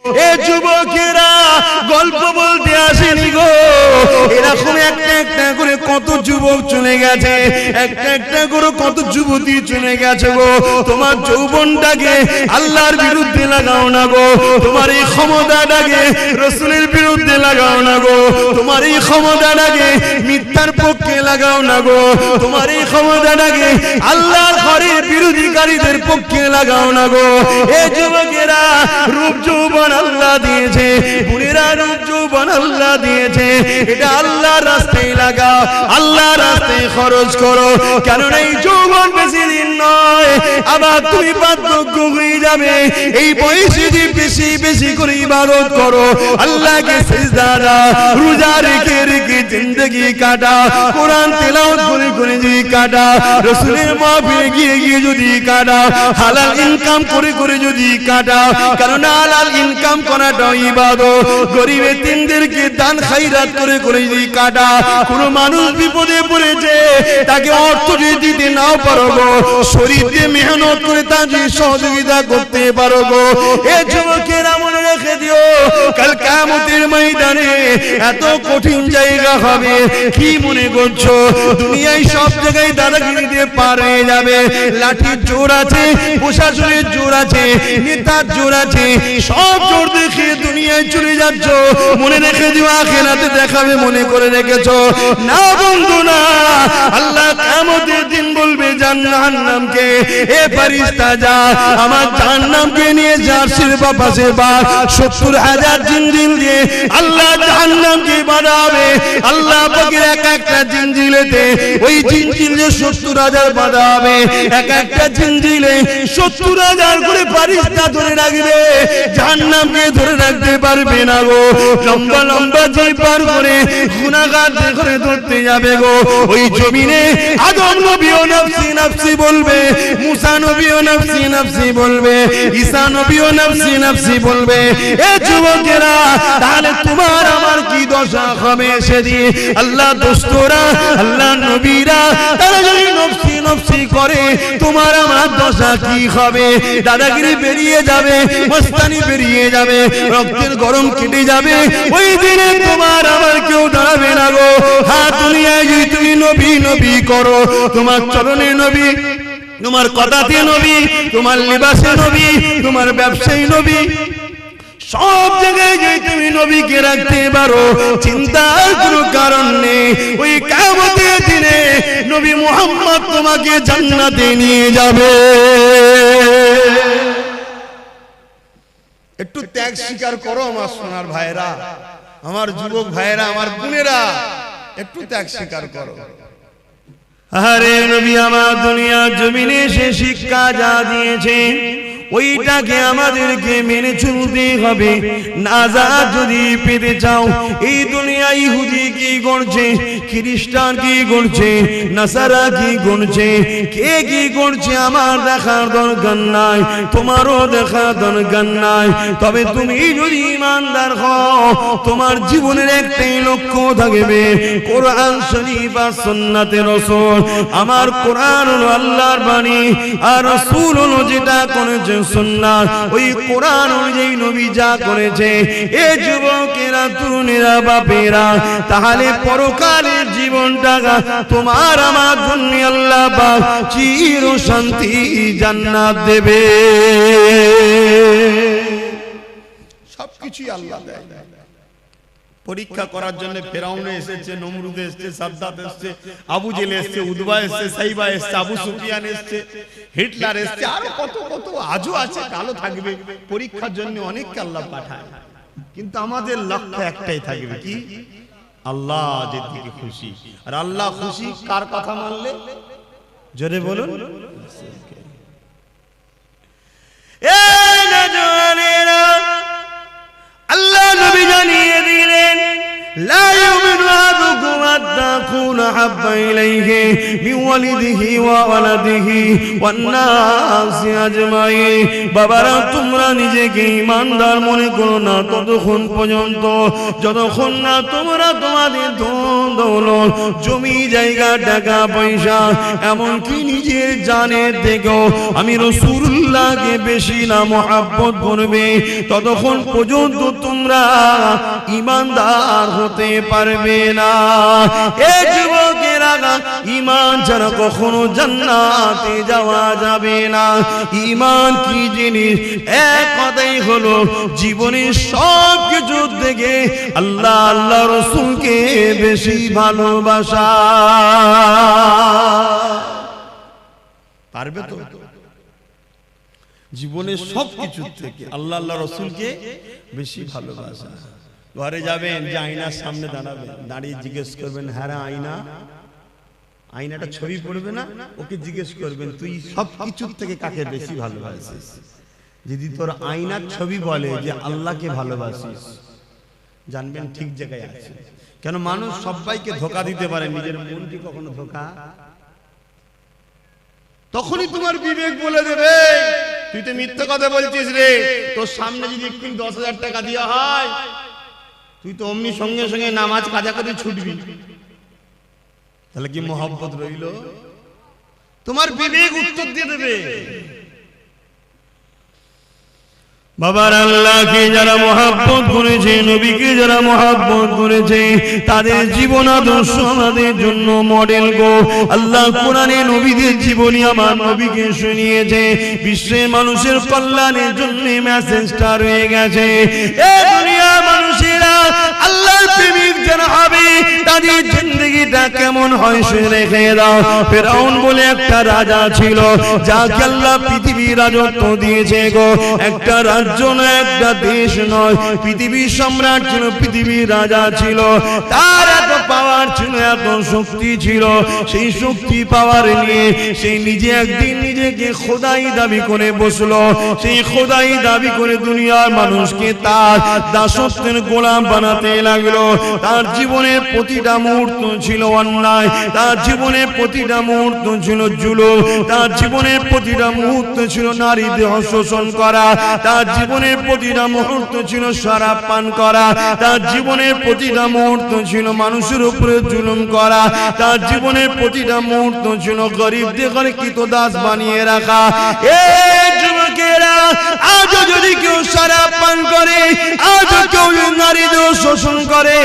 এ যুবকেরা গল্প বলতে আসেনি গো, এরকম একটা একটা করে কত যুবক চলে গেছে, একটা একটা করে কত যুবতী চলে গেছে গো। তোমার যৌবনটাকে আল্লাহর বিরুদ্ধে লাগাও না গো, তোমার এই ক্ষমতাটাকে রাসূলের বিরুদ্ধে লাগাও না গো, তোমার এই ক্ষমতাটাকে মিথ্যার পক্ষে লাগাও না গো, তোমার এই ক্ষমতাটাকে আল্লাহর ঘরের বিরোধীকারীদের পক্ষে লাগাও না গো। এ যুবকেরা রূপ যৌবন আল্লাহ দিয়েছে, বুড়িরা রূপ যৌবন আল্লাহ দিয়েছে, এটা আল্লাহর রাস্তায় লাগাও, আল্লাহর রাস্তায় খরচ করো, কেননা এই যৌবন বেশি দিন নয়, আবার তুমি বার্ধক্য হয়ে যাবে। এই বয়সে যে বেশি বেশি করে ইবাদত করো, আল্লাহকে সিজদা দাও, রোজা রেখে রেখে জিন্দেগি কাটা, কোরআন তেলাওয়াত করে করে যদি কাটা, রাসূলের মাহফিলে গিয়ে গিয়ে যদি কাটা, হালাল ইনকাম করে করে যদি কাটা, কারণ হালাল ইনকাম করাটা ইবাদত, গরিব এতিমদেরকে দান খায়রাত করে করে যদি কাটা, কোন মানুষ বিপদে পড়েছে তাকে অর্থ যদি দিতে নাও পারো গো, শরীর দিয়ে মেহনত করে তার যদি সহযোগিতা করতে পারো গো। এ যুবকেরা মনে রেখে দিও, কাল কিয়ামতের ময়দানে এত কঠিন জায়গা হবে। কি মনে করছো দুনিয়ায় সব জায়গায় দাদাগিরি দিয়ে পার হয়ে যাবে? লাঠির জোর আছে, প্রশাসনের জোর আছে, নেতার জোর আছে, সব জোর দেখে দুনিয়ায় চলে যাচ্ছ। মনে রেখে দিও আখিরাতে দেখাবে মনে করে রেখেছো না বন্ধু না। আল্লাহ কিয়ামতের দিন বলবে জাহান্নামকে, এ ফেরেশতা যা আমার জাহান্নামকে নিয়ে জার্সির পাশে বা ৭০,০০০ জিনজিল দিয়ে আল্লাহ জাহান্নামকে বাঁধাবে। আল্লাহ পাকের এক একটা জিনজিলেতে ওই জিনজিলে ৭০,০০০ বাঁধা হবে, এক একটা জিনজিলে ৭০,০০০ করে ফেরেশতা ধরে রাখবে, জাহান্নামকে ধরে রাখতে পারবে না গো। লম্বা লম্বা যে পার করে গুনাহগার করে ধরতে যাবে গো। ওই জমিনে আদম নবীও নফসি নফসি বলবে, মুসা নবীও নফসি নফসি বলবে, ঈসা নবীও নফসি নফসি বলবে। এ যুবকেরা তাহলে তোমার আমার কি দশা হবে সেদিন? আল্লাহ দোস্তরা, আল্লাহ নবীরা তারা যদি নফসি নফসি করে, তোমার আমার দশা কি হবে? দাদাগিরি বেরিয়ে যাবে, মস্তানি বেরিয়ে যাবে, রক্তের গরম কেটে যাবে। ওই দিনে তোমার আমার কেউ দাঁড়াবে না গো। হ্যাঁ, দুনিয়ায় যদি তুমি নবী নবী করো, তোমার চরণে নবী, তোমার কথাতে নবী, তোমার লিবাসে নবী, তোমার ব্যবসায়ী নবী, সব জায়গায় যে তুমি নবীকে রাখতে পারো, চিন্তার কোনো কারণ নেই। ওই কিয়ামতের দিনে নবী মুহাম্মদ তোমাকে জান্নাতে নিয়ে যাবে। একটু ত্যাগ স্বীকার করো আমার সোনার ভাইরা, আমার যুবক ভাইরা, আমার বোনেরা, একটু ত্যাগ স্বীকার করো। আরে নবী আমার দুনিয়ার জমিনে সে শিক্ষা যা দিয়েছে ওইটাকে আমাদেরকে মেনে চলতে হবে। নাজাত যদি পেতে চাও, এই দুনিয়া ইহুদি কি করছে, খ্রিস্টান কি করছে, নাসারা কি করছে, কে কি করছে আমার দেখার দরকার নাই, তোমারও দেখার দরকার নাই। তবে তুমি যদি ইমানদার হও, তোমার জীবনের একটাই লক্ষ্য থাকবে, কোরআন শরীফ আর সুন্নাতে রাসূল। আমার কোরআন হলো আল্লাহর বাণী, আর রাসূল হলো যেটা করেছে সুন্নাত। ওই কোরআন অনুযায়ী নবী যা করেছে। এ যুবকেরা, তরুণেরা, বাপেরা, তাহলে পরকালের জীবনটা তোমার আমার জন্য আল্লাহ পাক চির শান্তি জান্নাত দেবে। সবকিছুই আল্লাহ দেয়। পরীক্ষা করার জন্য ফেরাউন এসেছে, নমরুদ এসেছে, সাদ্দাত এসেছে, আবু জেল এসেছে, উদবা এসেছে, সাইবা এসেছে, আবু সুফিয়ান এসেছে, হিটলার এসেছে, আর কত কত আজও আছে, কালো থাকবে। পরীক্ষার জন্য অনেককে আল্লাহ পাঠায়, কিন্তু আমাদের লক্ষ্য একটাই থাকবে, কি? আল্লাহ যেদিকে খুশি। আর আল্লাহ খুশি কার কথা মানলে? জোরে বলুন। এই নওজওয়ানেরা, আল্লাহ নবী জানিয়ে দিলেন, লা ইউমিনু আহাদুকুম হাত্তা আকুনা আহাব্বা ইলাইহি মিন ওয়ালিদিহি ওয়া ওয়ালাদিহি ওয়ান নাসি আজমাইন। বাবারা, তোমরা নিজেকে ঈমানদার মনে করো না ততক্ষণ পর্যন্ত যতক্ষণ না তোমরা তোমাদের ধন দৌলত, জমি জায়গা, টাকা পয়সা, এমনকি নিজের জানের থেকেও আমি রাসূলুল্লাহকে বেশি না মহব্বত করবে, ততক্ষণ পর্যন্ত তোমরা ঈমানদার হতে পারবে না। এই যুবকেরা, ঈমান ছাড়া কখনো জান্নাতে যাওয়া যাবে না। ঈমান কি জিনিস? এক কথাই হলো জীবনের সব কিছু থেকে আল্লাহ আল্লাহ রাসূলকে বেশি ভালোবাসা। পারবে তো? জীবনের সব কিছু থেকে আল্লাহ আল্লাহ রাসূলকে বেশি ভালোবাসা। ঘরে যাবেন, যে আয়নার সামনে দাঁড়াবেন, দাঁড়িয়ে জিজ্ঞেস করবেন, হ্যাঁ আয়না, আয়নাটা ছবি পড়বে না, ওকে জিজ্ঞেস করবেন তুই সব কিছুর থেকে কাকে বেশি ভালোবাসিস? যদি তোর আয়নার ছবি বলে যে আল্লাহকে ভালোবাসিস, জানবেন ঠিক জায়গায় আছে। কেন? মানুষ সবাইকে ধোঁকা দিতে পারে, নিজের মনকে কখনো ধোঁকা। তখনই তোমার বিবেক বলে দেবে তুই তো মিথ্যা কথা বলছিস রে। তোর সামনে যদি একটু 10,000 টাকা দেওয়া হয়, তুই তো অমনি সঙ্গে সঙ্গে নামাজ কাজা করে ছুটবি। তাহলে কি মহব্বত রইল? তোমার বিবেক উত্তর দিয়ে দেবে। বাবার, আল্লাহকে যারা মহব্বত করেছে, নবীকে যারা মহব্বত করেছে, তাদের জীবন আদর্শ আমাদের জন্য মডেল গো। আল্লাহ কোরআনে নবীদের জীবনী আমার নবীকে শুনিয়েছে, বিশ্বের মানুষের কল্যাণের জন্য মেসেজটা রয়ে গেছে। এই দুনিয়ার মানুষেরা আল্লাহর প্রেমিক যারা হবে, তাদের জিন্দেগিটা কেমন হয় সে রেখে দাও। ফেরাউন বলে একটা রাজা ছিল, যাকে আল্লাহ পৃথিবীর রাজত্ব দিয়েছে গো। একটা রাজ্য নয়, একটা দেশ নয়, পৃথিবীর সম্রাট ছিল, পৃথিবীর রাজা ছিল। তার এত পাওয়ার ছিল, এত শক্তি ছিল। সেই শক্তি পাওয়ার নিয়ে সেই নিজে একদিন নিজেকে খোদাই দাবি করে বসলো। সেই খোদাই দাবি করে দুনিয়ার মানুষকে তার দাসত্বের গোলাম বানাতে লাগলো। তার জীবনের প্রতিটা মুহূর্ত ছিল অন্যায়, তার জীবনের প্রতিটা মুহূর্ত ছিল জুলুম, তার জীবনের প্রতিটা মুহূর্ত ছিল নারী দেহ শোষণ করা, তার জীবনের প্রতিটা মুহূর্ত ছিল শরাব পান করা, তার জীবনের প্রতিটা মুহূর্ত ছিল মানুষের উপরে জুলুম করা, তার জীবনের প্রতিটা মুহূর্ত ছিল গরিবদের ঘরে কৃতদাস বানিয়ে রাখা। এই যুবকেরা, আজও যদি কেউ শরাব পান করে, আজও কেউ নারী দেহ শোষণ করে,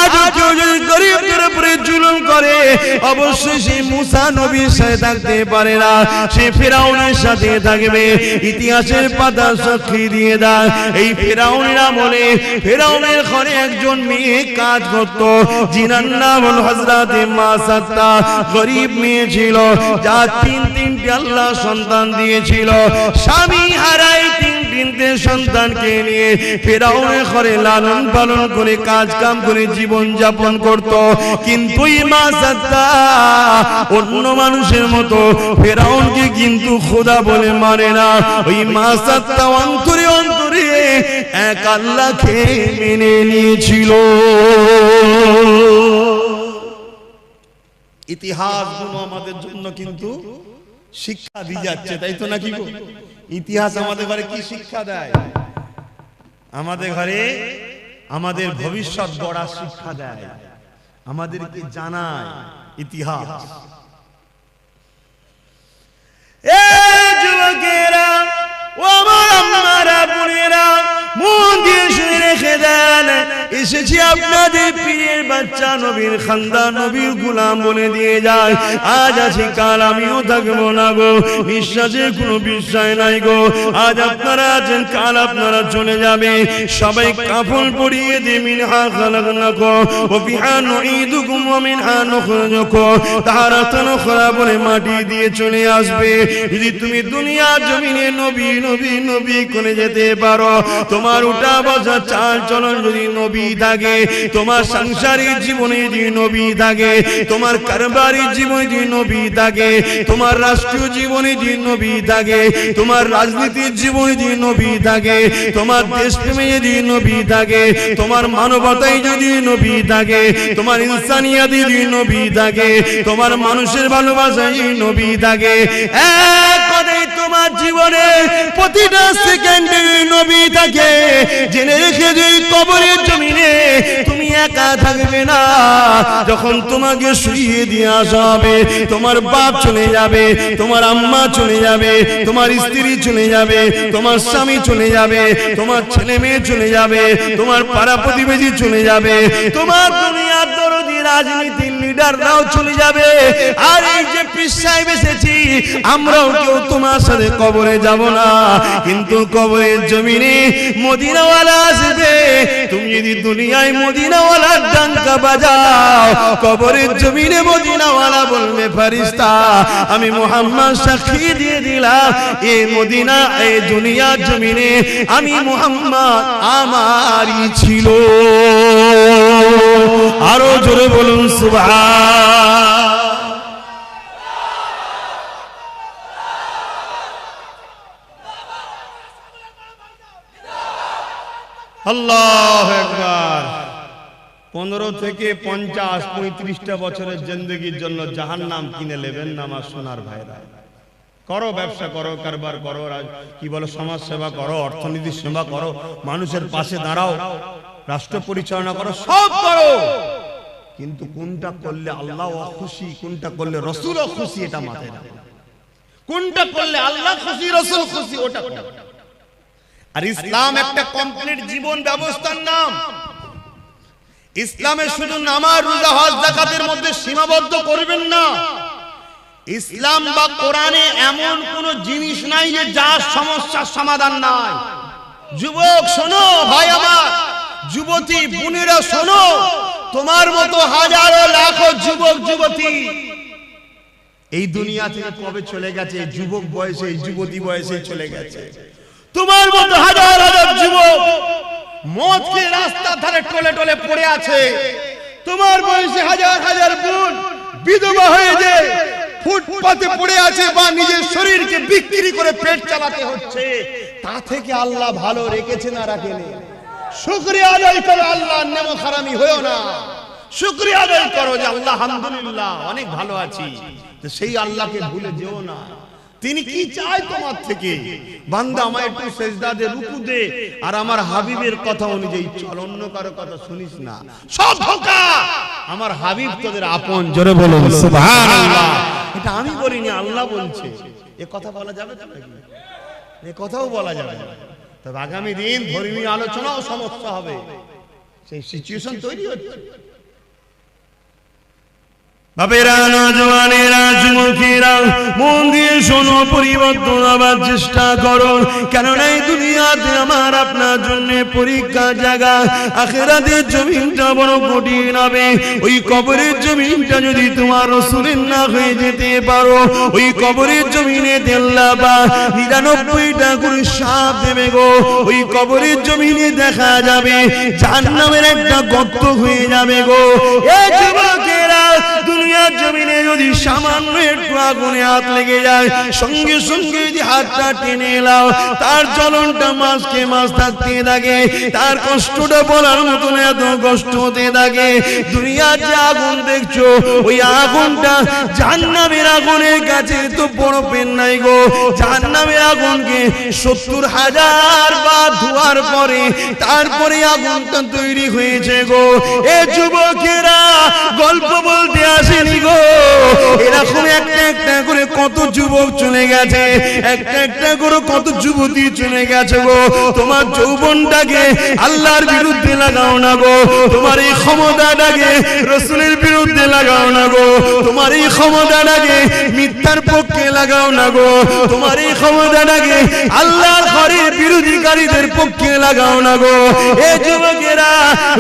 আজও কেউ যদি গরিবদের উপরে জুলুম করে, অবশ্যই সে মুসা নবীর সাথে থাকতে পারে না, সে ফেরাউনের সাথে থাকবে। ইতিহাসের পাতা সাক্ষী দিয়ে দেয়, এই ফেরাউনের আমলে ফেরাউনের ঘরে একজন মেয়ে কাজ করত, যিনার নাম হল হযরতে মাসাত্তা। গরিব মেয়ে ছিল, যা তিনটে আল্লাহ সন্তান দিয়েছিল। স্বামী হারাই তিনটে সন্তানকে নিয়ে ফেরাউনের ঘরে লালন পালন করে কাজ কাম করে জীবন যাপন করত। কিন্তু এই মাসাত্তা অন্য মানুষের মতো ফেরাউনকে কিন্তু খোদা বলে মানে না। ওই মাসাত্তা অন্তরে অন্তরে এক আল্লাহকে মেনে নিয়েছিল। ইতিহাসগুলো আমাদের জন্য কিন্তু শিক্ষা দিয়ে যাচ্ছে, তাই তো নাকি? ইতিহাস আমাদের ঘরে কি শিক্ষা দেয়? আমাদের ঘরে আমাদের ভবিষ্যৎ গড়ার শিক্ষা দেয়, আমাদেরকে জানায় ইতিহাস। এই যুবকেরা, ও আমার আম্মারা, বোনেরা, মন দিয়ে শুনে রেখে দেন, এসেছি আপনাদের পীরের বাচ্চা, নবীর খানদান, নবীর গোলাম বলে দিয়ে যায়। আজ আছি, কাল আমিও থাকবো না গো। বিশ্বাসের কোনো বিষয় নাই গো। আজ আপনারা আছেন, কাল আপনারা চলে যাবে। সবাই কাফন পরিয়ে দিয়ে মিনহা খালাকনাকুম ওয়া ফিহা নুঈদুকুম ওয়া মিনহা নুখরিজুকুম তারাতান উখরা বলে মাটি দিয়ে চলে আসবে। যদি তুমি দুনিয়ার জমিনে নবী নবী নবী করে যেতে পারো, তোমার উঠা বসা চাল চলন যদি নবী থাকে, তোমার সাংসারিক জীবনে যদি নবী থাকে, তোমার কারবারিক জীবনে যদি নবী থাকে, তোমার রাষ্ট্রীয় জীবনে যদি নবী থাকে, তোমার রাজনীতির জীবনে যদি নবী থাকে, তোমার দেশপ্রেমে যদি নবী থাকে, তোমার মানবতায় যদি নবী থাকে, তোমার ইনসানিয়াতে যদি নবী থাকে, তোমার মানুষের ভালোবাসায় যদি নবী থাকে, এক কথায় তোমার জীবনে প্রতিটা সেকেন্ডে নবী থাকে, জেনে রেখে যে কবরের জমিনে তুমি একা থাকবে না। যখন তোমাকে শুইয়ে দিয়ে আসা হবে, তোমার বাপ চলে যাবে, তোমার আম্মা চলে যাবে, তোমার স্ত্রী চলে যাবে, তোমার স্বামী চলে যাবে, তোমার ছেলে মেয়ে চলে যাবে, তোমার পাড়া প্রতিবেশী চলে যাবে, তোমার দুনিয়ার দরদি রাজনীতির লিডাররাও চলে যাবে। আর এই যে পীর সাহেব এসেছি, আমরাও কেউ তোমার সাথে কবরে যাব না, কিন্তু কবরের জমিনে মদিনাওয়ালা আসবে। তুমি যদি দুনিয়ায় মদিনাওয়ালার ডাঙ্কা বাজাও, কবরের জমিনে মদিনাওয়ালা বলবে ফেরেশতা আমি মুহাম্মদ সাক্ষী দিয়ে দিলাম, এই মদিনা এই দুনিয়ার জমিনে আমি মুহাম্মদ আমারই ছিল। আরো জোরে বলুন সুবহান। আল্লাহু আকবার। 15 থেকে 50 35টা বছরের জিন্দেগির জন্য জাহান্নাম কিনে নেবেন না আমার সোনার ভাইরা। করো, ব্যবসা করো, কারবার করো, কি বলো, সমাজ সেবা করো, অর্থনীতির সেবা করো, মানুষের পাশে দাঁড়াও, রাষ্ট্র পরিচালনা করো, সব করো, কিন্তু কোনটা করলে আল্লাহ খুশি, কোনটা করলে রাসূল খুশি, এটা মাথায় রাখো। কোনটা করলে আল্লাহ খুশি, রাসূল খুশি, ওটা করো। আর ইসলাম একটা কমপ্লিট জীবন ব্যবস্থার নাম। ইসলামে শুধু নামাজ, রোজা, হজ, যাকাতের মধ্যে সীমাবদ্ধ করবেন না। ইসলাম বা কোরআনে এমন কোন জিনিস নাই যে যার সমস্যার সমাধান নাই। যুবক শোনো, ভাই আমার, যুবতী বোনেরা শোনো, তোমার মতো হাজারো লাখো যুবক যুবতী এই দুনিয়া থেকে কবে চলে গেছে, যুবক বয়সে, এই যুবতী বয়সে চলে গেছে। তোমার মতো হাজার হাজার যুবক মদ খেয়ে রাস্তার ধারে টলে টলে পড়ে আছে। তোমার বয়সে হাজার হাজার বোন বিধবা হয়ে যায়, ফুটপাতে পড়ে আছে, বা নিজের শরীরকে বিক্রি করে পেট চালাতে হচ্ছে। তা থেকে আল্লাহ ভালো রেখেছে না রাখেনি? শুকরিয়া আদায় করো, আল্লাহর নেমত হারামি হয়ো না। শুকরিয়া আদায় করো যে আল্লাহ আলহামদুলিল্লাহ অনেক ভালো আছি। তো সেই আল্লাহকে ভুলে যেও না। তিনি কি চায় তোমার থেকে? বান্দা আমায় একটু সেজদা দে, রুকু দে, আর আমার হাবিবের কথা অনুযায়ী চল, অন্য কারো কথা শুনিস না, সব ধোঁকা। আমার হাবিব তোদের আপন। জোরে বলুন সুবহানাল্লাহ। এটা আমি বলিনি, আল্লাহ বলছে। এ কথা বলা যাবে তো নাকি? এ কথাও বলা যাবে না। তবে আগামী দিন ধর্মীয় আলোচনাও সমস্যা হবে, সেই সিচুয়েশন তৈরি হচ্ছে। বাপেরা, নওজওয়ানেরা, যুবকেরা, মন দিয়ে শোনো, পরিবর্তন হবার চেষ্টা করো। কেননা এই দুনিয়াতে আমার আপনার জন্য পরীক্ষার জায়গা। আখিরাতের জমিনটা বড় কঠিন হবে। ওই কবরের জমিনটা যদি তোমার রাসূলের না হয়ে যেতে পারো, ওই কবরের জমিনে আল্লাহ বা 99টা করে সাপ দেবে গো। ওই কবরের জমিনে দেখা যাবে জাহান্নামের একটা গর্ত হয়ে যাবে গো। এই যুবকেরা, দুনিয়ার জমিনে যদি সামান্য একটু আগুনে হাত লেগে যায়, সঙ্গে সঙ্গে যদি হাতটা টেনে এলাও, তার জ্বলনটা মাসকে মাস থাকতে থাকে, তার কষ্টটা বলার মতন এত কষ্ট হতে থাকে। দুনিয়ার যে আগুন দেখছো, ওই আগুনটা জাহান্নামের আগুনের কাছে তো বড় পেন নাই গো। জাহান্নামের আগুনকে 70,000 বার ধোয়ার পরে তারপরে আগুনটা তৈরি হয়েছে গো। এ যুবকেরা, গল্প বলতে আসেনি গো। এরকম একটা একটা করে কত যুবক চলে গেছে, একটা একটা করে কত যুবতী চলে গেছে গো। তোমার যৌবনটাকে আল্লাহর বিরুদ্ধে লাগাও না গো। তোমার এই ক্ষমতাটাকে রাসূলের বিরুদ্ধে লাগাও না গো। তোমার এই ক্ষমতাটাকে মিথ্যার পক্ষে লাগাও না গো। তোমার এই ক্ষমতাটাকে আল্লাহর ঘরের বিরোধীকারীদের পক্ষে লাগাও না গো। এ যুবকেরা,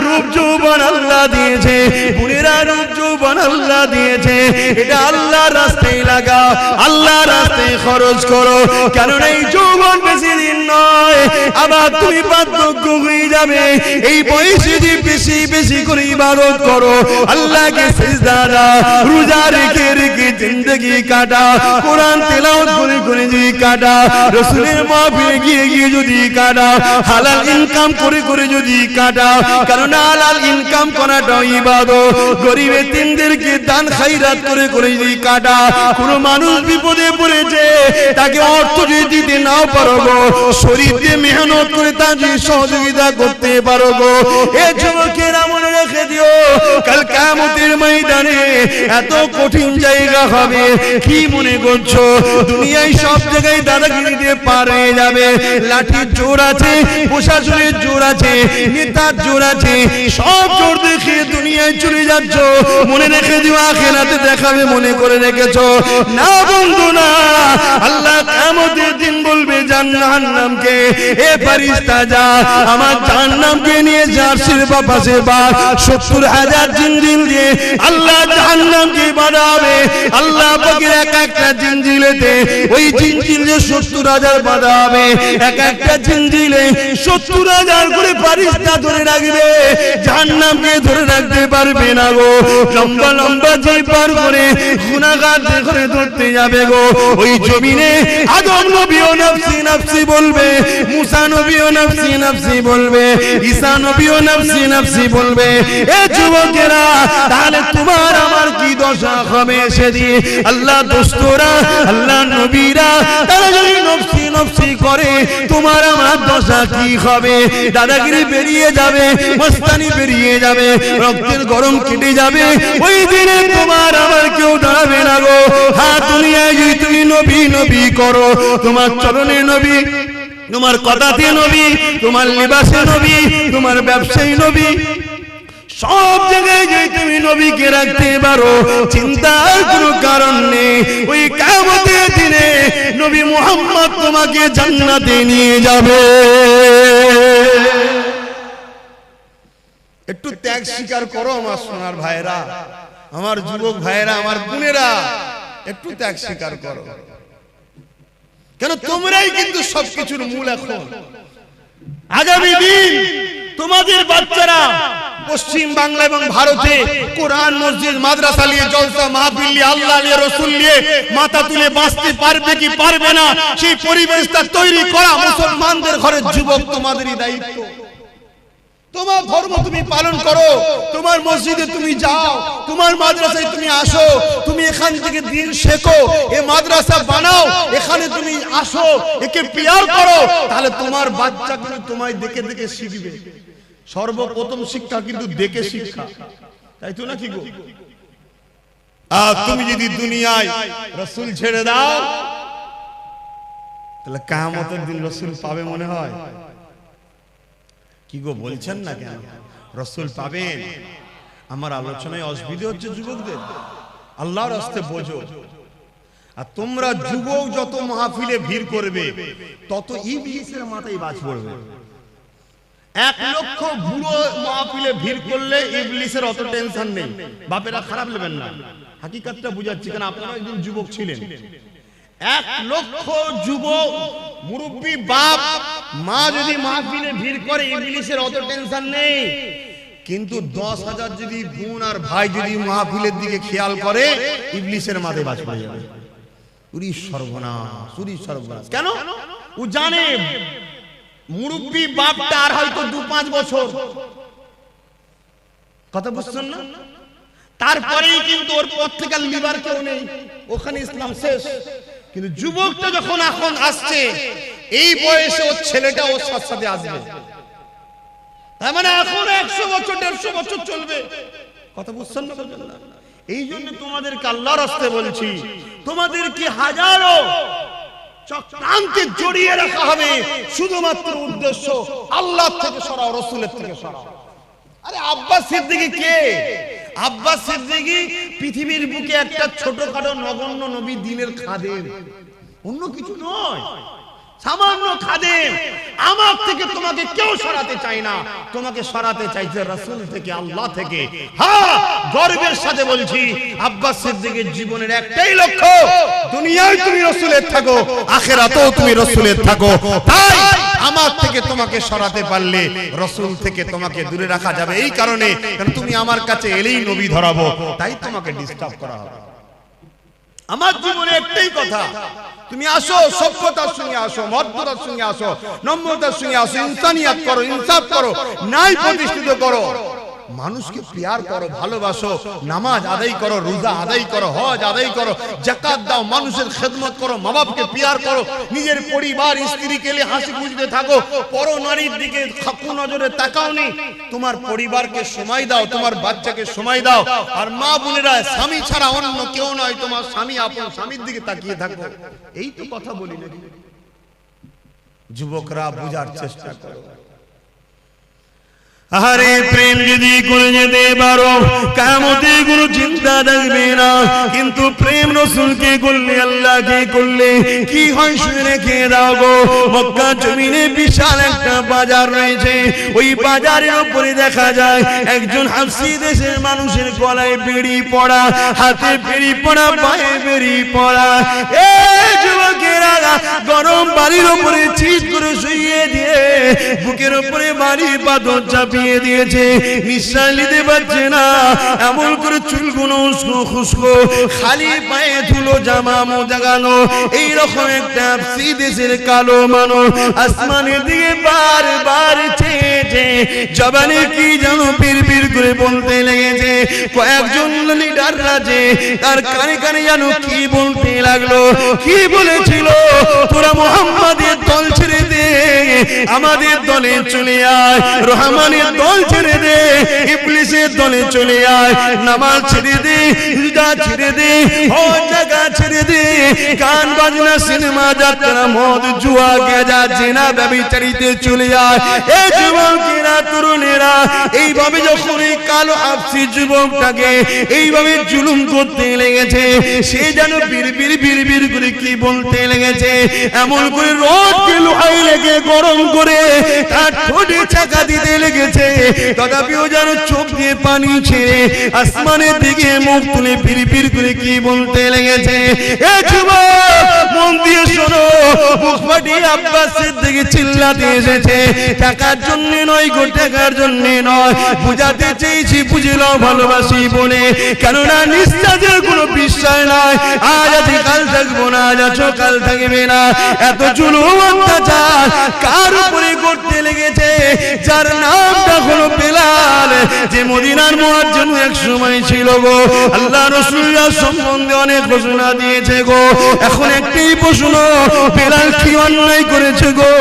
রূপ যৌবন আল্লাহ দিয়েছে, বুড়েরা রূপ যৌবন যৌবন আল্লাহ দিয়েছে, এটা আল্লাহর রাস্তায় লাগাও, আল্লাহর রাস্তায় খরচ করো, কারণ এই যৌবন বেশি দিন নয়, আবার তুমি বার্ধক্য হয়ে যাবে। এই বয়সে যদি বেশি বেশি করে ইবাদত করো, আল্লাহকে সিজদা দাও, রোজা রেখে রেখে জিন্দেগি কাটা, কোরআন তেলাওয়াত করে করে যদি কাটা, রাসূলের মাহফিলে গিয়ে গিয়ে যদি কাটা, হালাল ইনকাম করে করে যদি কাটা, কারণ হালাল ইনকাম করাটাও ইবাদত। গরিব এতিমদেরকে দান খায়রাত করে করে যদি কাটা, কোন মানুষ বিপদে পড়েছে তাকে অর্থ যদি দিতে নাও পারো গো, শরীর দিয়ে মেহনত করে তা যদি সহযোগিতা করতে পারো গো, এ যুবকেরা মনে রেখে দিও, কাল কিয়ামতের ময়দানে এত কঠিন জায়গা হবে। কি মনে করছো দুনিয়ায় সব জায়গায় দাদাগিরি দিয়ে পার হয়ে যাবে? লাঠির জোর আছে, প্রশাসনের জোর আছে, নেতার জোর আছে, সব জোর দেখে দুনিয়ায় চলে যাচ্ছ, মনে রেখে দিও আখিরাতে দেখাবে মনে করে রেখেছো না বন্ধু না। আল্লাহ কিয়ামতের দিন বলবে জাহান্নামকে, এ ফেরেশতা যা আমার জাহান্নামকে নিয়ে জার্সির পাশে বা 70,000 জিনজিল দিয়ে আল্লাহ জাহান্নামকে বাঁধাবে। আল্লাহ পাকের এক একটা জিনজিলেতে ওই জিনজিলে 70,000 বাঁধা হবে, এক একটা জিনজিলে 70,000 করে ফেরেশতা ধরে রাখবে, জাহান্নামকে ধরে রাখতে পারবে না গো। লম্বা লম্বা জিল পার করে গুনাহগার করে ধরতে যাবে গো। ওই জমিনে আদম নবীও নফসি নফসি বলবে, মুসা নবীও নফসি নফসি বলবে, ঈসা নবীও নফসি নফসি বলবে। এ যুবকেরা, তাহলে তোমার আমার কি দশা হবে সেদিন? আল্লাহ দোস্তরা, আল্লাহ নবীরা তারা যদি নফসি নফসি করে, তোমার আমার দশা কি হবে? দাদাগিরি বেরিয়ে যাবে, মস্তানি বেরিয়ে যাবে, রক্তের গরম কেটে যাবে। ওই দিনে তোমার আমার কেউ দাঁড়াবে না গো। হ্যাঁ, দুনিয়ায় যদি তুমি নবী নবী করো, তোমার চরণে নবী, তোমার কথাতে নবী, তোমার লিবাসে নবী, তোমার ব্যবসায়ী নবী, সব জায়গায় যদি তুমি নবীকে রাখতে পারো, চিন্তার কোনো কারণ নেই। ওই কিয়ামতের দিনে নবী মুহাম্মদ তোমাকে জান্নাতে নিয়ে যাবে। একটু ত্যাগ স্বীকার করো আমার সোনার ভাইরা, আমার যুবক ভাইরা, আমার বোনেরা, একটু ত্যাগ স্বীকার করো। কেন তোমরাই কিন্তু সবকিছুর মূল। এখন আগামী দিন তোমাদের বাচ্চারা পশ্চিম বাংলা এবং ভারতে কোরআন, মসজিদ, মাদ্রাসা নিয়ে, জলসা মাহফিল নিয়ে, আল্লাহ নিয়ে, রাসূল নিয়ে মাথা তুলে বাঁচতে পারবে কি পারবে না, সেই পরিবেশটা তৈরি করা মুসলমানদের ঘরের যুবক তোমাদেরই দায়িত্ব। তোমার ধর্ম তুমি পালন করো, তোমার মসজিদে তুমি যাও, তোমার মাদ্রাসায় তুমি আসো, তুমি এখান থেকে দিন শেখো, এই মাদ্রাসা বানাও, এখানে তুমি আসো, একে পিয়ার করো, তাহলে তোমার বাচ্চা কিন্তু তোমায় দেখে দেখে শিখবে। সর্বপ্রথম শিক্ষা কিন্তু দেখে শিক্ষা, তাই তো নাকি গো? আর তুমি যদি দুনিয়ায় রাসূল ছেড়ে দাও, তাহলে কিয়ামতের দিন রাসূল পাবে মনে হয়? কি গো বলছেন না কেন? রাসূল পাবেন। আমার আলোচনায় অসুবিধা হচ্ছে যুবকদের? আল্লাহর রাস্তায় বোঝো। আর তোমরা যুবক যত মাহফিলে ভিড় করবে, তত ইবলিসের মাথায় বাজ পড়বে। 1 লক্ষ বুড়ো মাহফিলে ভিড় করলে ইবলিসের অত টেনশন নেই। বাপেরা খারাপ নেবেন না, হাকিকতটা বুঝাচ্ছি, কারণ আপনারা একদিন যুবক ছিলেন। 1 লক্ষ যুবক মুরব্বী বাপ মা যদি মাহফিলে ভিড় করে, ইবলিসের অত টেনশন নেই। কিন্তু 10,000 যদি বোন আর ভাই যদি মাহফিলের দিকে খেয়াল করে, ইবলিসের মাথায় বাজ পড়ে যাবে। উরি সর্বনাশ, উরি সর্বনাশ। কেন? ও জানে মুরব্বী বাপটা আর হয়তো 2-5 বছর, কথা বুঝছেন না? তারপরেই কিন্তু ওর পর থেকে লিবার কেউ নেই, ওখানে ইসলাম শেষ। কিন্তু যুবকটা যখন এখন আসছে, এই বয়সে ওর ছেলেটা ওর সাথে আসবে, তার মানে এখন 100 বছর 150 বছর চলবে, কথা বুঝছেন না? এই জন্য তোমাদেরকে আল্লাহর রাস্তায় বলছি, তোমাদেরকে হাজারো চক্রান্তে জড়িয়ে রাখা হবে, শুধুমাত্র উদ্দেশ্য আল্লাহ থেকে সরাও, রাসূলের থেকে সরাও। আরে আব্বাস সিদ্দিকী কে? আব্বাস সিদ্দিকী পৃথিবীর বুকে একটা ছোটখাটো নগণ্য নবী, দ্বীনের খাদেম, অন্য কিছু নয়। সামান্য খাদেম, আমার থেকে তোমাকে কেউ সরাতে চায় না, তোমাকে সরাতে চাইছে রাসূল থেকে, আল্লাহ থেকে। হ্যাঁ, গর্বের সাথে বলছি, আব্বাস সিদ্দিকের জীবনের একটাই লক্ষ্য, দুনিয়ায় তুমি রাসূলের থাকো, আখিরাতেও তুমি রাসূলের থাকো। তাই আমার থেকে তোমাকে সরাতে পারলে রাসূল থেকে তোমাকে দূরে রাখা যাবে, এই কারণে কারণ তুমি আমার কাছে এলেই নবী ধরাবো, তাই তোমাকে ডিস্টার্ব করা হবে। আমার জীবনে একটাই কথা, তুমি আসো, সভ্যতার সঙ্গে আসো, মর্যাদার সঙ্গে আসো, নম্রতার সঙ্গে আসো, ইনসানিয়াত করো, ইনসাফ করো, ন্যায় প্রতিষ্ঠিত করো, মানুষকে প্যার করো, ভালোবাসো, নামাজ আদায় করো, রোজা আদায় করো, হজ আদায় করো, যাকাত দাও, মানুষের খেদমত করো, মা বাপকে প্যার করো, নিজের পরিবার স্ত্রীকে নিয়ে হাসি খুশিতে থাকো, পর নারীর দিকে খাকু নজরে তাকাও নি, তোমার পরিবারকে সময় দাও, তোমার বাচ্চাকে সময় দাও। আর মা বোনেরা, স্বামী ছাড়া অন্য কেউ নয়, তোমার স্বামী আপন স্বামীর দিকে তাকিয়ে থাকো। এই তো কথা বলি নাকি? যুবকরা বুঝার চেষ্টা করো। আরে প্রেম যদি করে যেতে পারো, কিয়ামতে কোনো চিন্তা থাকবে না। কিন্তু প্রেম রাসূলকে করলে, আল্লাহকে করলে কি হয় শুনে রেখে দাও গো। মক্কা জমিনে বিশাল একটা বাজার রয়েছে, ওই বাজারের উপরে দেখা যায় একজন হাবশী দেশের মানুষের গলায় বেড়ি পড়া, হাতে বেড়ি পড়া, পায়ে বেড়ি পড়া। এই যুবকেরা গরম বালির উপরে চিৎ করে শুইয়ে দিয়ে বুকের উপরে বাড়ি পাথর চাপিয়ে দিয়েছে, নিঃশ্বাস নিতে পারছে না, এমন করে চুলগুলো উস্কো খুস্কো, খালি পায়ে ধুলো, জামা মোজাগানো, এইরকম একটা হাবশী দেশের কালো মানুষ আসমানের দিকে বারবার চেয়েছে, জবানে কি যেন পিরপির করে বলতে লেগেছে। কয়েকজন লিডাররা যে তার কানে কানে যেন কি বলতে লাগলো, কি বলেছিল, তোরা মুহাম্মাদের দল ছেড়ে দে, আমাদের দলে চলে আয়, রহমানের দল ছেড়ে দে, ইবলিসের দলে চলে আয়, নামাজ ছেড়ে দে, রোজা ছেড়ে দে, হজ জাকাত ছেড়ে দে, গান বাজনা, সিনেমা, যাত্রা, মদ, জুয়া, গাঁজা, জিনা, ব্যভিচারিতে চলে আয়। এই যুবকেরা, তরুণেরা এইভাবে যখন এই কালো হাবশী যুবকটাকে এইভাবে জুলুম করতে লেগেছে, সে যেন বিড়বিড় বিড়বিড় করে কি বলতে লেগেছে, এমন করে রোদকে লোহায় লেগে গরম করে তার ঠোঁটে চাকা দিতে লেগেছে, তথাপিও যেন চোখ দিয়ে পানি ছেড়ে আসমানের দিকে মুখ তুলে বিড়বিড় করে কি বলতে লেগেছে। এ যুবক, মন দিয়ে শোনো, মুখ ফাটিয়ে আব্বাস সিদ্দিক চিল্লাতে এসেছে, টাকার জন্য নয় গো, টাকার জন্য নয়, বুঝাতে চেয়েছি, বুঝে নাও ভালোবাসি বলে, কেননা নিঃশ্বাসের কোনো বিশ্বাস নাই, আজ আছি কাল থাকবো না, আজ আছো কাল থাকবে না। এত জুলুম অত্যাচার কার উপরে করতে লেগেছে, যার নামটা হলো বেলাল, যে মদিনার মুয়াজ্জিন এক সময় ছিল গো। আল্লাহ রাসূলের সম্বন্ধে অনেক ঘোষণা দিয়েছে গো। এখন একটাই প্রশ্ন, বেলাল কি অন্যায় করেছে গো?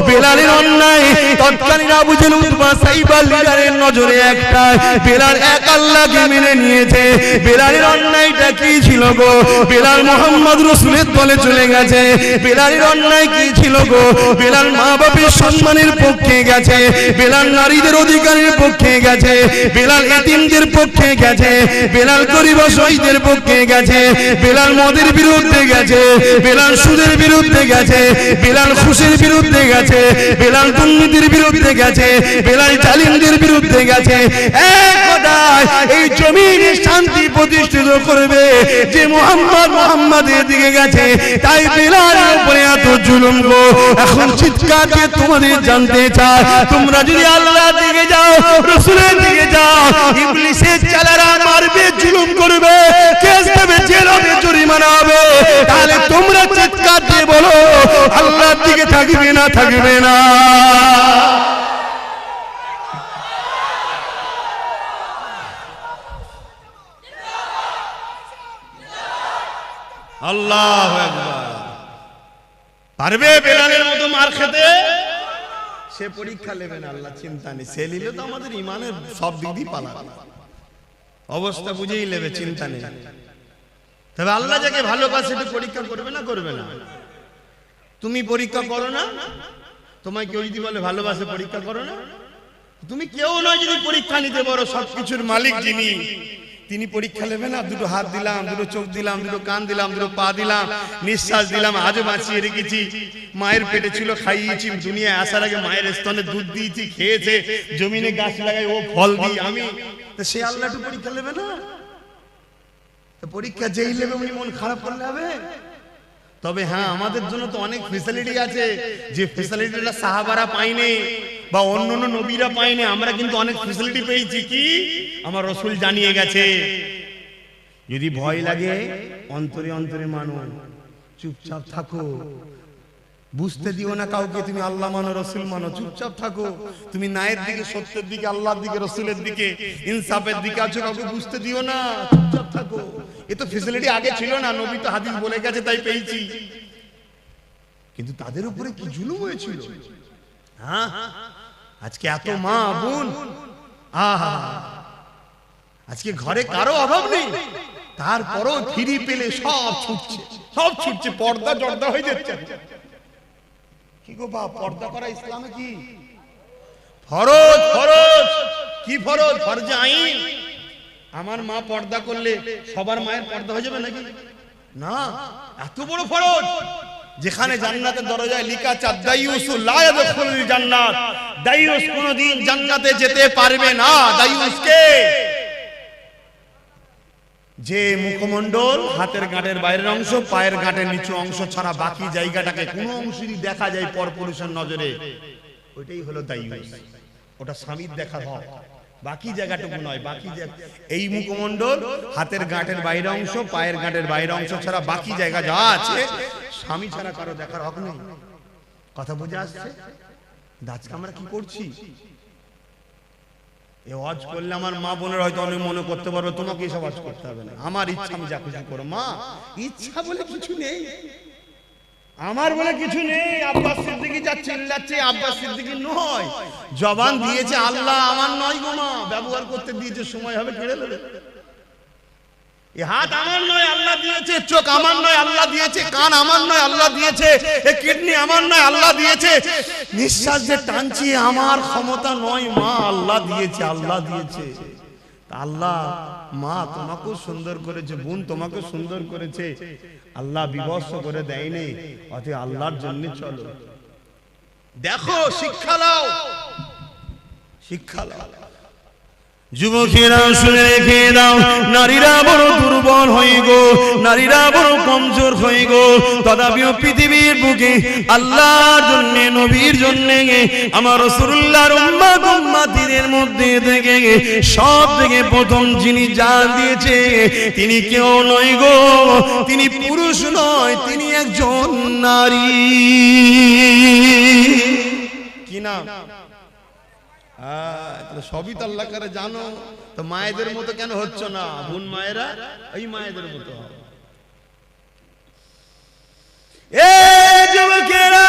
বেলালের অন্যায় তৎকালীন আবু জেহেল, উতবা, সাইবা লিডারের নজরে একটা, বেলাল এক আল্লাহকে মেনে নিয়েছে। বেলালের অন্যায়টা কি ছিল গো? বেলাল মুহাম্মদ রাসূলের দলে চলে গেছে। বেলালের অন্যায় কি ছিল গো? বেলাল মা বাপের সম্মানের পক্ষে গেছে, বেলাল নারীদের অধিকারের পক্ষে গেছে, বেলাল এতিমদের পক্ষে গেছে, বেলাল গরিব অসহায়দের পক্ষে গেছে, বেলাল মদের বিরুদ্ধে গেছে, বেলাল সুদের বিরুদ্ধে গেছে, বেলাল ঘুষের বিরুদ্ধে গেছে, বেলাল দুর্নীতির বিরুদ্ধে গেছে, বেলাল জালিমদের বিরুদ্ধে গেছে। এক কথায় এই জমিনে শান্তি প্রতিষ্ঠিত করবে যে মুহাম্মাদের দিকে গেছে, তাই বেলালের উপরে এত জুলুম গো। এখন চিৎকার দিয়ে তোমাদের জানতে চাই, তোমরা যদি আল্লাহর দিকে যাও, রাসূলের দিকে যাও, ইবলিসের চালারা মারবে, জুলুম করবে, কেস দেবে, জেল হবে, জরিমানা হবে, তাহলে তোমরা চিৎকার দিয়ে বলো আল্লাহর দিকে থাকবে না, থাকবে না? আল্লাহু আকবার। পারবে বেলালের মতো মার খেতে? সে পরীক্ষা নেবে না, আল্লাহ চিন্তা নেই, সে নিলে তো আমাদের ইমানের সব দিক দিয়ে পালাবে, অবস্থা বুঝেই নেবে, চিন্তা নেই। তবে আল্লাহ যাকে ভালোবাসে একটু পরীক্ষা করবে না, করবে না? তুমি পরীক্ষা করো না? তোমায় কেউ যদি বলে ভালোবাসে, পরীক্ষা করো না? তুমি কেউ নয় যদি পরীক্ষা নিতে পারো, সবকিছুর মালিক যিনি, তিনি পরীক্ষা নেবে না, দুটো হাত দিলাম, দুটো চোখ দিলাম, দুটো কান দিলাম, দুটো পা দিলাম, নিঃশ্বাস দিলাম, আজও বাঁচিয়ে রেখেছি। মায়ের পেটে ছিল, খাইয়েছি, দুনিয়ায় আসার আগে মায়ের স্তনে দুধ দিয়েছি, খেয়েছে, জমিনে গাছ লাগাই ও ফল দিই আমি, তো সে আল্লাহ একটু পরীক্ষা নেবে না? পরীক্ষা যেই নেবে উনি মন খারাপ করলে হবে? তবে হ্যাঁ, আমাদের জন্য তো অনেক ফেসিলিটি আছে, যে ফেসিলিটিটা সাহাবারা পায়নি বা অন্যান্য নবীরা পায়নি, আমরা কিন্তু অনেক ফেসিলিটি পেয়েছি। কি? আমার রাসূল জানিয়ে গেছে। যদি ভয় লাগে অন্তরে অন্তরে মানো, চুপচাপ থাকো, বুঝতে দিও না কাউকে তুমি আল্লাহ মানো, রাসূল মানো, চুপচাপ থাকো। তুমি ন্যায়ের দিকে, সত্যের দিকে, আল্লাহর দিকে, রাসূলের দিকে, ইনসাফের দিকে আছো, কাউকে বুঝতে দিও না, চুপচাপ থাকো। এ তো ফেসিলিটি আগে ছিল না, নবী তো হাদিস বলে গেছে তাই পেয়েছি। কিন্তু তাদের উপরে কি জুলুম হয়েছিল! হ্যাঁ, আজকে এত মা বোন, আহা, আজকে ঘরে কারো অভাব নেই, তারপরও ফিরি পেলে সব ছুটছে, সব ছুটছে, পর্দা জর্দা হয়ে যাচ্ছে। কি গো বাপ, পর্দা করা ইসলামে কি ফরজ? ফরজ কি ফরজ? ফরজে আইন। আমার মা পর্দা করলে সবার মায়ের পর্দা হয়ে যাবে নাকি? না, এত বড় ফরজ, যেখানে জান্নাতের দরজায় লেখা আছে দাইয়ুসু লা ইয়াদখুলুল জান্নাত, দাইয়ুস কোনদিন জান্নাতে যেতে পারবে না। দাইয়ুস কে? যে মুখমণ্ডল, হাতের গাঁটের বাইরের অংশ, পায়ের গাঁটের নিচু অংশ ছাড়া বাকি জায়গাটাকে কোনো অংশই দেখা যায় পরপুরুষের নজরে, ওইটাই হলো দাইয়ুস। ওটা স্বামীর দেখা হয়, বাকি জায়গাটুকু নয়। বাকি এই মুখমণ্ডল, হাতের গাঁটের বাইরের অংশ, পায়ের গাঁটের বাইরের অংশ ছাড়া বাকি জায়গা যা আছে স্বামী ছাড়া কারো দেখার হক নেই। কথা বুঝে আসছে? আজকে আমরা কি করছি? এই ওয়াজ করলে আমার মা বোনের হয়তো অনেক মনে করতে পারবে তোমাকে এসব ওয়াজ করতে হবে না, আমার ইচ্ছা আমি যা খুশি করো। মা, ইচ্ছা বলে কিছু নেই, আমার বলে কিছু নেই। আব্বাস সিদ্দিকী যা চিল্লাচ্ছে, আব্বাস সিদ্দিকী নয়, জবান দিয়েছে আল্লাহ, আমার নয় গো মা, ব্যবহার করতে দিয়েছে, সময় হবে কেড়ে নেবে। এই হাত আমার নয়, আল্লাহ দিয়েছে। চোখ আমার নয়, আল্লাহ দিয়েছে। কান আমার নয়, আল্লাহ দিয়েছে। এই কিডনি আমার নয়, আল্লাহ দিয়েছে। নিঃশ্বাস যে টানছি আমার ক্ষমতা নয়, মা আল্লাহ দিয়েছে, আল্লাহ দিয়েছে। আল্লাহ, মা তোমাকেও সুন্দর করেছে, বোন তোমাকেও সুন্দর করেছে, আল্লাহ বিবস্ত করে দেয়নি। অতএব আল্লাহর জন্য চলো, দেখো, শিক্ষা নাও, শিক্ষা নাও। যুবকেরা শুনে রেখে দাও, নারীরা বড় দুর্বল হয়ে গো, নারীরা বড় কমজোর হয়ে গো, তথাপিও পৃথিবীর বুকে আল্লাহর জন্য, নবীর জন্য, আমার রাসূলুল্লাহর উম্মত উম্মতিদের মধ্যে থেকে সব থেকে প্রথম যিনি জান দিয়েছে, তিনি কেউ নয় গো, তিনি পুরুষ নয়, তিনি একজন নারী। কি নাম? সবই তো আল্লাহ করে জানো, তো মায়েদের মতো কেন হচ্ছ না? বোন মায়েরা এই মায়েদের মতো। যুবকেরা,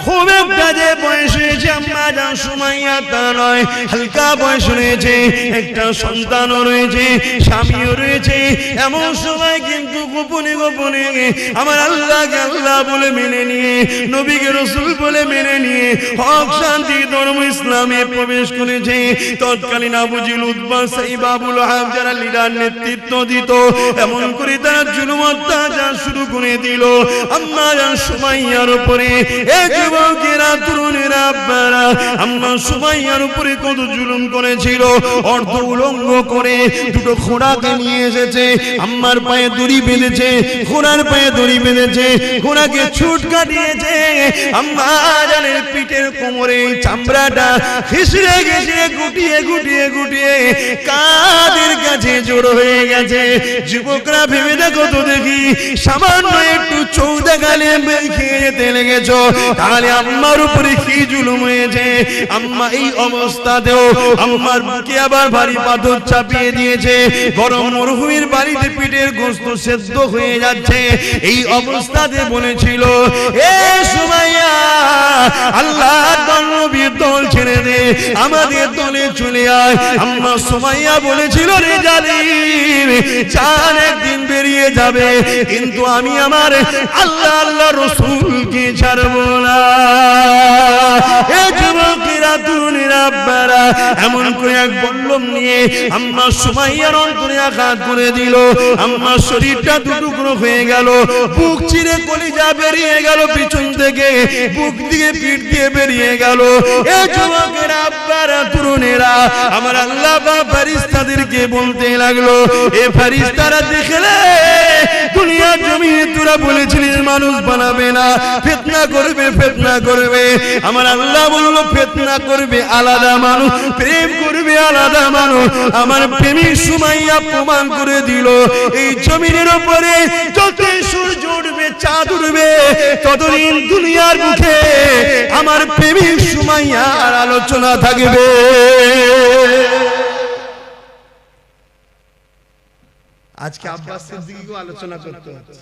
খুব একটা যে বয়স হয়েছে আম্মা জান সুমাইয়া তা নয়, হালকা বয়স রয়েছে, একটা সন্তানও রয়েছে, স্বামীও রয়েছে। এমন সময় কিন্তু গোপনে গোপনে আমার আল্লাহকে আল্লাহ বলে মেনে নিয়ে, নবীকে রাসূল বলে মেনে নিয়ে হক শান্তি ধর্ম ইসলামে প্রবেশ করেছে। তৎকালীন আবু জিল, উতবা, সাইবা, আবু লাহাব যারা লিডার নেতৃত্ব দিত, এমন করে তারা জুলুম অত্যাচার শুরু করে দিল আম্মা জান সুমাইয়ার উপরে। যুবকেরা, তরুণেরা, আব্বারা, আম্মা সুমাইয়ার উপরে কত জুলুম করেছিল। অর্ধ উলঙ্গ করে দুটো ঘোড়াকে নিয়ে এসেছে, আম্মার পায়ে দড়ি বেঁধেছে, ঘোড়ার পায়ে দড়ি বেঁধেছে, ঘোড়াকে ছুট কাটিয়েছে। আম্মা জানের পিঠের কোমরে চামড়াটা ঘিসড়ে ঘিসড়ে গুটিয়ে গুটিয়ে গুটিয়ে কাদের কাছে জড়ো হয়ে গেছে। যুবকরা ভেবে দেখো তো দেখি, সামান্য একটু চৌদা গালে খেয়ে যেতে লেগেছ, তাহলে আম্মার উপরে কি জুলুম হয়েছে। আম্মা এই অবস্থাতেও আম্মার বুকে আবার ভারী পাথর চাপিয়ে দিয়েছে, গরম মরুভূমির বাড়িতে পিঠের গোশত সেদ্ধ হয়ে যাচ্ছে। এই অবস্থাতে বলেছিল, এ সুমাইয়া, আল্লাহর নবীর দল ছেড়ে দে, আমাদের দলে চলে আয়। আম্মা সুমাইয়া বলেছিল, রে জালিম, জান একদিন বেরিয়ে যাবে, কিন্তু আমি আমার আল্লাহ আল্লাহ রাসূলকে ছাড়বো না। এ যুবকেরা, তরুণেরা, আব্বারা এমন করে এক বল্লম নিয়ে আম্মা সুমাইয়ার অন্তরে আঘাত করে দিল। আম্মার শরীরটা দুটুকরো হয়ে গেল, বুক চিরে কলিজা বেরিয়ে গেল, পিছন থেকে বুক দিয়ে পিঠ দিয়ে বেরিয়ে গেল। এ যুবকেরা, আব্বারা, তরুণেরা, আমার আল্লাহ বা ফেরেশতাদেরকে বলতে লাগলো, এ ফেরেশতারা দেখলে দুনিয়ার জমিনে তোরা বলেছিলিস মানুষ বানাবে না, ফিতনা করবে, ফিতনা করবে। আমার আল্লাহ বলল ফিতনা করবে আলাদা মানুষ, প্রেম করবে আলাদা মানুষ। আমার প্রেমিক সুমাইয়া প্রমাণ করে দিল, এই জমিনের উপরে যত সূর্য উঠবে, চাঁদ উঠবে, ততদিন দুনিয়ার মুখে আমার প্রেমিক সুমাইয়ার আলোচনা থাকবে। আজকে আব্বাস সিদ্দিকীকে আলোচনা করতে হচ্ছে,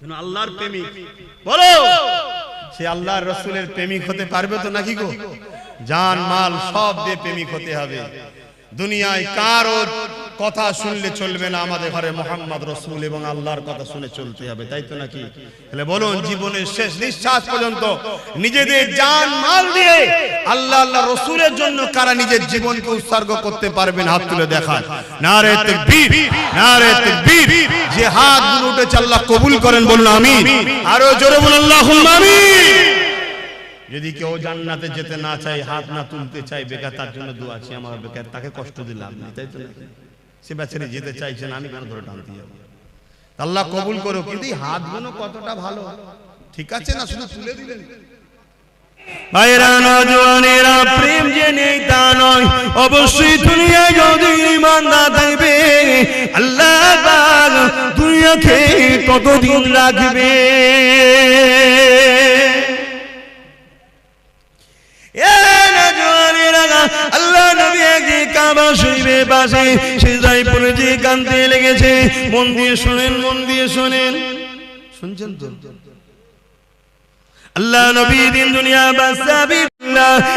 যেন আল্লাহর প্রেমিক। বলো, সে আল্লাহর রাসূলের প্রেমিক হতে পারবে তো নাকি গো? জান মাল সব দিয়ে প্রেমিক হতে হবে। দুনিয়ায় কারো কথা শুনলে চলবে না, আমাদের ঘরে মুহাম্মদ রাসূল এবং আল্লাহর কথা শুনে চলতে হবে, তাই তো নাকি? তাহলে বলুন, জীবনের শেষ নিঃশ্বাস পর্যন্ত নিজেদের জান মাল দিয়ে আল্লাহ আল্লাহ রাসূলের জন্য কারা নিজের জীবনকে উৎসর্গ করতে পারবেন? হাত তুলে দেখান। নারে তাকবীর, নারে তাকবীর। যে হাতগুলো উঠেছে আল্লাহ কবুল করেন, বলুন আমিন। আরো জোরে বলুন আল্লাহুম্মা আমিন। যদি কেউ জান্নাতে যেতে না চায়, হাত না তুলতে চায়, বেকার, তার জন্য দোয়া আছে। আমার বেকার, তাকে কষ্ট দিলাম না, তাই তো? সে বেচারি যেতে চাইছেন, আমি কেন ধরে টানতে যাবো? আল্লাহ কবুল করো। কিন্তু এই হাতগুলো কতটা ভালো, ঠিক আছে না? শুধু তুলে দিলেন। ভাইরা, নওজওয়ানেরা, প্রেম যে নেই তা নয়, অবশ্যই দুনিয়ায় যদি ঈমান না থাকবে, আল্লাহ পাক দুনিয়াকে ততদিন রাখবে। আল্লাহ নবী একদিন কাবা শরীফের পাশে সিজদায় পড়ে যে কাঁদতে লেগেছে। মন দিয়ে শুনেন, মন দিয়ে শোনেন, শুনছেন তো? আল্লাহ নবী দিন দুনিয়া বাসাবি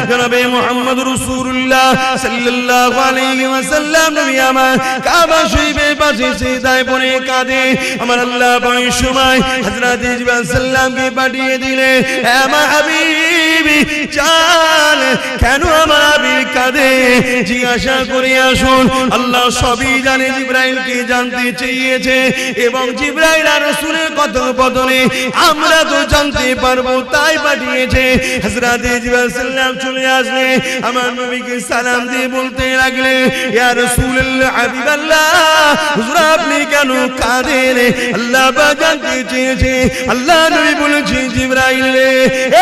জনাবে মুহাম্মদ রাসূলুল্লাহ সাল্লাল্লাহু আলাইহি ওয়াসাল্লাম নবী আমার কাবা শরীফের পাশে সিজদায় পড়ে কাঁদে। আমার আল্লাহ বড় সময় হযরত জিবরাইল সাল্লামকে পাঠিয়ে দিলে, আমার হাবিবি চাল কেন আমার হাবিব কাঁদে জিজ্ঞাসা করে আসুন। আল্লাহ সবই জানে, জিবরাইলকে জানতে চেয়েছে এবং জিবরাইল আর রাসূলের কথোপকথনে আমরা তো জানতে পারবো, তাই পাঠিয়েছে। হযরত জিবরাইল সাল্লাম চলে আসলে আমার নবীকে সালাম দিয়ে বলতে লাগলে, ইয়া রাসূলুল্লাহ, হাবিবাল্লাহ, হুজুর আপনি কেন কাঁদেন? আল্লাহ পাক জানতে চেয়েছে। আল্লাহ নবী বলেছে, জিবরাইল রে,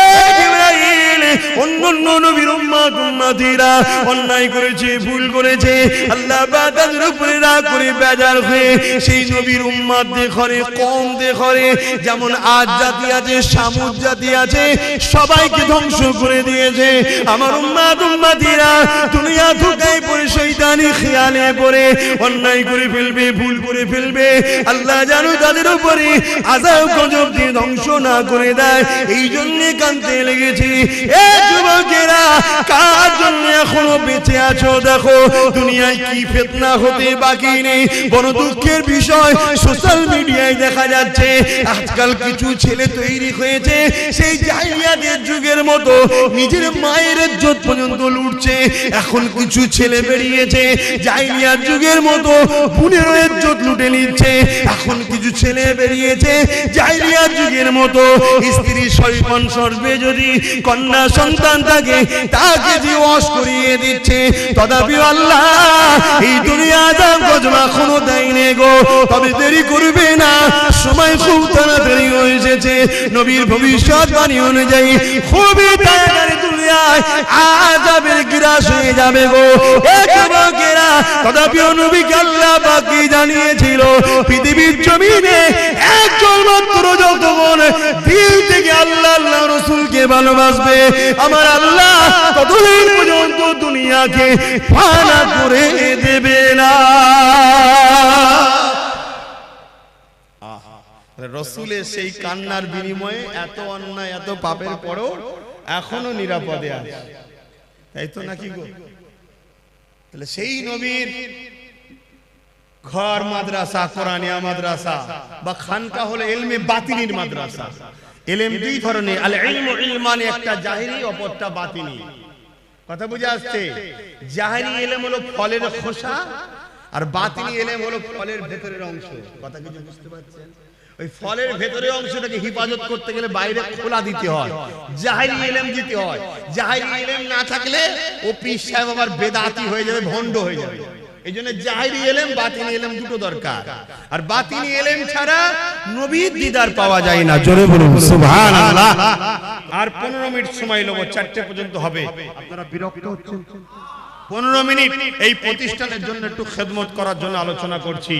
এ জিবরাইল, অন্যান্য নবীর উম্মতিরা অন্যায় করেছে, ভুল করেছে, আল্লাহ পাক তাদের উপরে রাগ করে বেজার হয়ে সেই নবীর উম্মতদের ঘরে কম দেখরে, যেমন আজ জাতি আছে, সামুদ জাতি আছে, সবাইকে ধ্বংস করে দিয়েছে। আমার উম্মতিরা দুনিয়া ধোঁকায় পড়ে শয়তানি খেয়ালে পড়ে অন্যায় করে ফেলবে, ভুল করে ফেলবে। আল্লাহ জানো তাদের উপরে আযাব গজব দিয়ে ধ্বংস না করে দেয়, এই জন্য কাঁদতে লেগেছি। এ যুবকেরা, কার জন্য এখনো বেঁচে আছো? দেখো দুনিয়ায় কি ফিতনা হতে বাকি নেই। বড় দুঃখের বিষয়, সোশ্যাল মিডিয়ায় দেখা যাচ্ছে আজকাল কিছু ছেলে তৈরি হয়েছে সেই জাহিলিয়াতের যুগের মতো, নিজের মায়ের ইজ্জত পর্যন্ত লুটছে। এখন কিছু ছেলে বেরিয়েছে জাহিলিয়াত যুগের মতো বোনের ইজ্জত লুটে নিচ্ছে। এখন কিছু ছেলে বেরিয়েছে জাহিলিয়াত যুগের মতো স্ত্রী সৈপন সর্বে যদি কন্যা সন্তান থাকে তাকে দিবস করিয়ে দিচ্ছে। তথাপি আল্লাহ এই দুনিয়া দাম গজব এখনো দেয়নি গো। তবে দেরি করবে না, সময় খুব তাড়াতাড়ি হয়ে এসেছে। নবীর ভবিষ্যৎবাণী অনুযায়ী খুবই তাড়াতাড়ি দুনিয়ায় আযাবের গ্রাস হয়ে যাবে গো। এ যুবকেরা, তথাপি নবীকে আল্লাহ পাক জানিয়েছিল পৃথিবীর জমিনে একজন মাত্র যতক্ষণ দিল থেকে আল্লাহ আল্লাহ রাসূলকে ভালোবাসবে, আমার আল্লাহ ততদিন পর্যন্ত দুনিয়াকে ফানা করে দেবে না। রাসূলের সেই কান্নার বিনিময়ে এত অন্যায়, এত পাপের পরেও এখনো নিরাপদে আছে, তাই তো নাকি গো? তাহলে সেই নবীর ঘর মাদ্রাসা, কোরআনিয়া মাদ্রাসা বা খানকা হলো ইলমে বাতিনির মাদ্রাসা। ইলম দুই ধরনের, আল ইলমু ইলমানি, একটা জাহিরি অপরটা বাতিনি। কথা বুঝে আসছে? জাহেরি ইলম হলো ফলের খোসা, আর বাতিনি ইলম হলো ফলের ভেতরের অংশ। কথা কিছু বুঝতে পারছেন? ওই ফলের ভেতরের অংশটাকে হিফাজত করতে গেলে বাইরে খোলা দিতে হয়, জাহেরি ইলম দিতে হয়। জাহেরি ইলম না থাকলে ও পীর সাহেব আবার বেদাতি হয়ে যাবে, ভণ্ড হয়ে যাবে। এই জন্য জাহেরি ইলম বাতিনি ইলম দুটো দরকার। আর বাতিনি ইলম ছাড়া নবীর দিদার পাওয়া যায় না। জোরে বলুন সুবহানাল্লাহ। আর 15 মিনিট সময় নেব, 4টে পর্যন্ত হবে। আপনারা বিরক্ত হচ্ছেন? 15 মিনিট এই প্রতিষ্ঠানের জন্য একটু খেদমত করার জন্য আলোচনা করছি।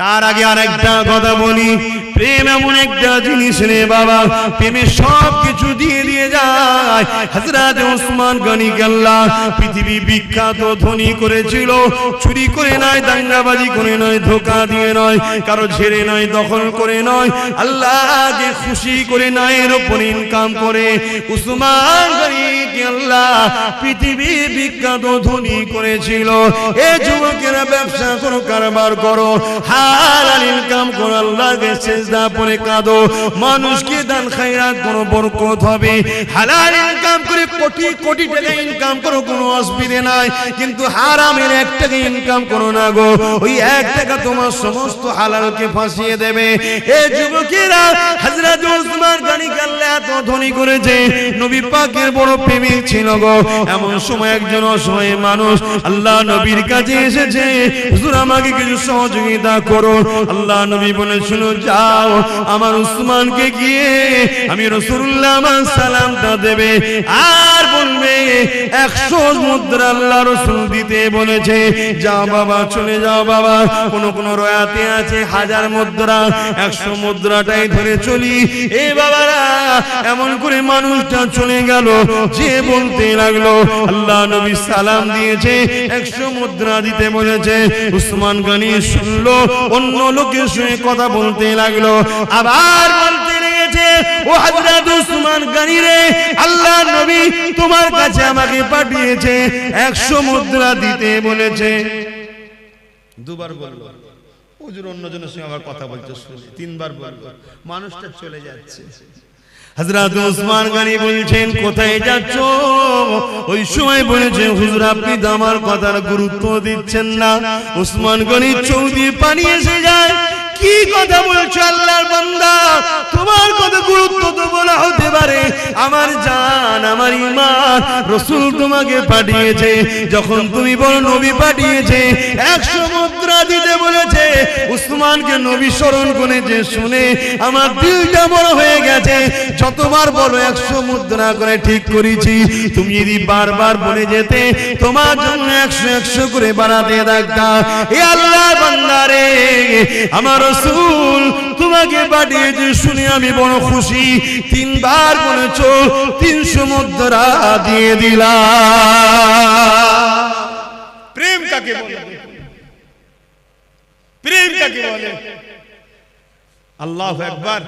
তার আগে আরেকটা কথা বলি, প্রেম এমন একটা জিনিস রে বাবা, প্রেমে সব কিছু দিয়ে দিয়ে যায়। হযরত ওসমান গনি আল্লাহ পৃথিবী বিখ্যাত ধনী করেছিল। চুরি করে নয়, দাঙ্গাবাজি করে নয়, ধোঁকা দিয়ে নয়, কারো ঝেড়ে নয়, দখল করে নয়, আল্লাহকে খুশি করে নয়, এর উপর ইনকাম করে ওসমান গনি আল্লাহ পৃথিবী বিখ্যাত করেছিল। এই যুবকেরা ব্যবসা করো, কারবার করো, হালাল ইনকাম করো, আল্লাহকে সিজদা পড়ে কাঁদো, মানুষকে দান খায়রাত করো, বরকত হবে। হালাল ইনকাম করে কোটি কোটি টাকা ইনকাম করো, কোনো অসুবিধা নাই, কিন্তু হারামের 1 টাকা ইনকাম করো না গো, ওই 1 টাকা তোমার সমস্ত হালালকে ফাঁসিয়ে দেবে। এই যুবকেরা হযরত ওসমান গনি আল্লাহ এত ধনী করেছে, নবী পাকের বড় প্রেমিক ছিল গো। এমন সময় একজন অসহায় মানুষ আল্লাহ নবীর কাছে এসেছে, হুজুর আমাকে কিছু সহযোগিতা করুন। আল্লাহ নবী বলে, শুনো, যাও আমার উসমানকে গিয়ে আমি রাসূলুল্লাহ আমার সালামটা দেবে, আর বলবে 100 মুদ্রা আল্লাহ রাসূল দিতে বলেছে। যাও বাবা, চলে যাও বাবা। কোন রয়াতে আছে 1000 মুদ্রা, 100 মুদ্রাটাই ধরে চলি। এ বাবারা, এমন করে মানুষটা চলে গেল, যে বলতে লাগলো আল্লাহ নবী সালাম দিয়েছে, 100 মুদ্রা দিতে বলেছে। উসমান গনি শুনলো, অন্য লোকের সঙ্গে কথা বলতে লাগলো, আবার বলতে লেগেছে, ও হযরত উসমান গনি রে, আল্লাহ নবী তোমার কাছে আমাকে পাঠিয়েছে, 100 মুদ্রা দিতে বলেছে। দুবার বলল, হুজুর অন্যজনের সঙ্গে আবার কথা বলতে শুনি, 3বার বলল, মানুষটা চলে যাচ্ছে। হযরত ওসমান গনি বলছেন, কোথায় যাচ্ছ? ওই সময় বলেছে, হুজুর আপনি তো আমার কথার গুরুত্ব দিচ্ছেন না। ওসমান গনি চৌদি পানি এসে যায়, কি কথা বলছো আল্লাহর বান্দা, তোমার কথা গুরুত্ব তো বলা হতে পারে, আমার জান, আমার ঈমান, রাসূল তোমাকে পাঠিয়েছে। যখন তুমি বলো নবী পাঠিয়েছে, 100 মুদ্রা দিতে বলেছে, উসমানকে নবী স্মরণ করেছে, শুনে আমার দিলটা বড় হয়ে গেছে। যতবার বলো 100 মুদ্রা করে ঠিক করেছি, তুমি যদি বারবার বলে যেতে, তোমার জন্য 100 করে বাড়াতে থাকতাম। এ আল্লাহর বান্দা রে, আমার রাসূল তোমাকে পাঠিয়েছে শুনে আমি বড় খুশি। 3বার বলেছো, 300 মুদ্রা দিয়ে দিলাম। প্রেম কাকে বলে? প্রেম কাকে বলে? আল্লাহু আকবার।